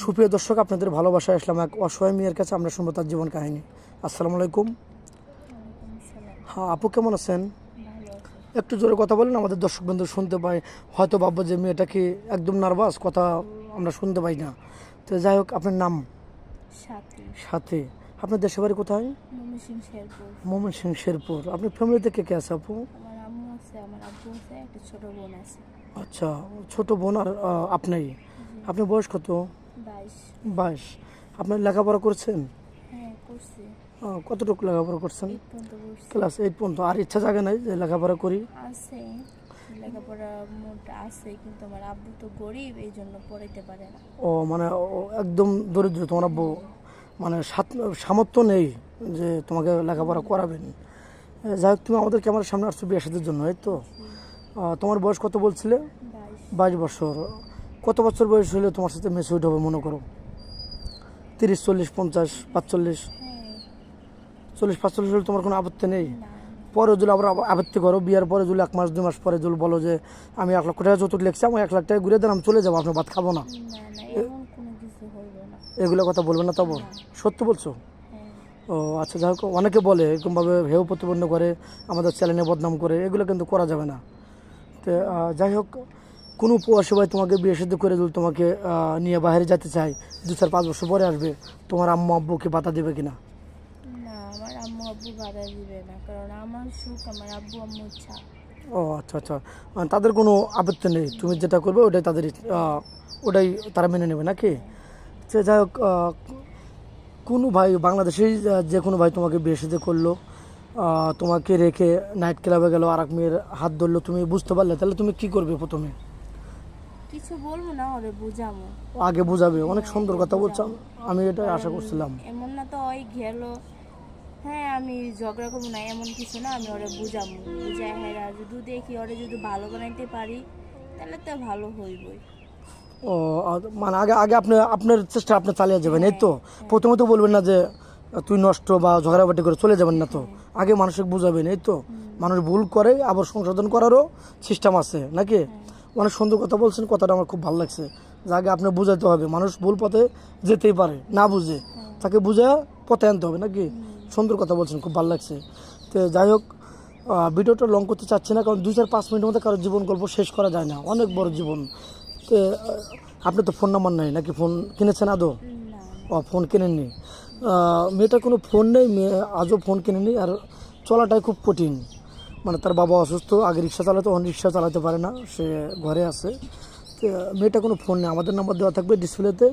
সুপ্রিয় দর্শক, আপনাদের ভালোবাসায় আসলাম এক অসহায় মেয়ের কাছে। আমরা শুনবো তার জীবন কাহিনী। আসসালামু আলাইকুম। হ্যাঁ আপু, কেমন আছেন? একটু জোরে কথা বলেন, আমাদের দর্শক বন্ধু শুনতে পায়, হয়তো ভাববো যে মেয়েটা কি একদম নার্ভাস, কথা আমরা শুনতে পাই না। তো যাই হোক, আপনার নাম? সাথী। আপনার দেশের বাড়ি কোথায়? ময়মনসিংহ শেরপুর। আপনার ফ্যামিলিতে কে কে আছে আপু? আমার আম্মু আছে, আমার আব্বু আছে, একটা ছোট বোন আছে। আচ্ছা, ছোট বোন আর আপনি। আপনার বয়স কত? 22। 22। আপনার লেখাপড়া করছেন? হ্যাঁ করছি, কতটুকু লেখাপড়া করছেন? 8 পর্যন্ত করছি। ক্লাস 8 পর্যন্ত। আর ইচ্ছা জাগে নাই যে লেখাপড়া করি? আছে, লেখাপড়া মোট আছে, কিন্তু আমার আব্বু তো গরিব, এই জন্য পড়াইতে পারে না। ও মানে একদম দরিদ্র তোমার আব্বু, মানে সামর্থ্য নেই যে তোমাকে লেখাপড়া করাবেন। যাই হোক, তুমি আমাদের ক্যামেরার সামনে আসছো বিয়ে সাথের জন্য, এই তো? তোমার বয়স কত বলছিলে? 22। 22 বছর। কত বছর বয়স হলে তোমার সাথে ম্যাচিউরড হবে মনে করো? 30, 40, 50, 45? হ্যাঁ। 40, 45 হলে তোমার কোনো আপত্তি নেই? না। পরে যদি আবার আপত্তি করো, বিয়ার পরে যদি 1 মাস 2 মাস পরে যদি বলো যে আমি 1 লক্ষ টাকা যৌতুক লিখছি, আমি 1 লাখ টাকা ঘুরে দেন, আমি চলে যাবো, আপনার ভাত খাবো না, না না, এমন কোনো কিছু হইব না। এগুলো কথা বলবে না তবু? সত্য বলছো? হ্যাঁ। ও আচ্ছা, যাই হোক, অনেকে বলে এরকমভাবে হেয় প্রতিপন্ন করে, আমাদের চ্যানেলে বদনাম করে, এগুলো কিন্তু করা যাবে না। তো যাই হোক, কোনো প্রবাসী ভাই তোমাকে বিয়ে সাথে করে যদি তোমাকে নিয়ে বাইরে যেতে চাই, 2-4-5 বছর পরে আসবে, তোমার আম্মু আব্বুকে বাধা দেবে কিনা? না, আমার আম্মু আব্বু বাধা দিবে না, কারণ আমার সুখ আমার আব্বু আম্মু ইচ্ছা। ও আচ্ছা আচ্ছা, তাদের কোনো আপত্তি নেই, তুমি যেটা করবে ওটাই তাদের ওটাই তারা মেনে নেবে নাকি? সে যাই হোক, কোনো ভাই বাংলাদেশেই যে কোনো ভাই তোমাকে বিয়ে সাথে করলো, তোমাকে রেখে নাইট ক্লাবে গেল, আর এক মেয়ের হাত ধরলো, তুমি বুঝতে পারলে, তাহলে তুমি কি করবে প্রথমে? কিছু বলবো না, ওরে বুঝামো। আগে বুঝাবে। অনেক সুন্দর কথা বলছো, আমি এটা আশা করছিলাম। এমন না তো ওই গেল, হ্যাঁ আমি ঝগড়া করবো না এমন কিছু না, আমি ওরে বুঝাবো, বুঝাই হ্যাঁ যদি দেখি ওরে যদি ভালো বানাইতে পারি তাহলে তো ভালো হইবই। ও মানে আগে আগে আপনি আপনার চেষ্টা আপনি চালিয়ে যাবেন, এই তো? প্রথমে তো বলবেন না যে তুই নষ্ট বা ঝগড়াবাটি করে চলে যাবেন না তো, আগে মানুষকে বুঝাবেন, এই তো? মানুষ ভুল করে, আবার সংশোধন করারও সিস্টেম আছে নাকি? অনেক সুন্দর কথা বলছেন, কথাটা আমার খুব ভালো লাগছে, যে আগে আপনি বুঝাতে হবে। মানুষ ভুল পথে যেতেই পারে, না বুঝে তাকে বুঝে পথে আনতে হবে নাকি? সুন্দর কথা বলছেন, খুব ভালো লাগছে। তো যাই হোক, ভিডিওটা লং করতে চাচ্ছি না, কারণ 2-4-5 মিনিটের মধ্যে কারো জীবন গল্প শেষ করা যায় না, অনেক বড় জীবন। তো আপনি তো ফোন নাম্বার নেই নাকি? ফোন কিনেছেন আদৌ? না। ফোন কিনেননি? মেয়েটার কোনো ফোন নেই, মেয়ে আজও ফোন কিনেনি, আর চলাটাই খুব কঠিন। মানে তার বাবা অসুস্থ, আগে রিক্সা চালাতো, এখন রিক্সা চালাতে পারে না, সে ঘরে আছে। তো মেয়েটা কোনো ফোন নেই। আমাদের নাম্বার দেওয়া থাকবে ডিসপ্লেতে,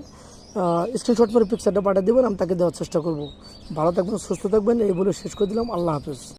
স্ক্রিনশট করে পিকচারটা পাঠিয়ে দেবেন, আমি তাকে দেওয়ার চেষ্টা করব। ভালো থাকবেন, সুস্থ থাকবেন, এই বলে শেষ করে দিলাম। আল্লাহ হাফেজ।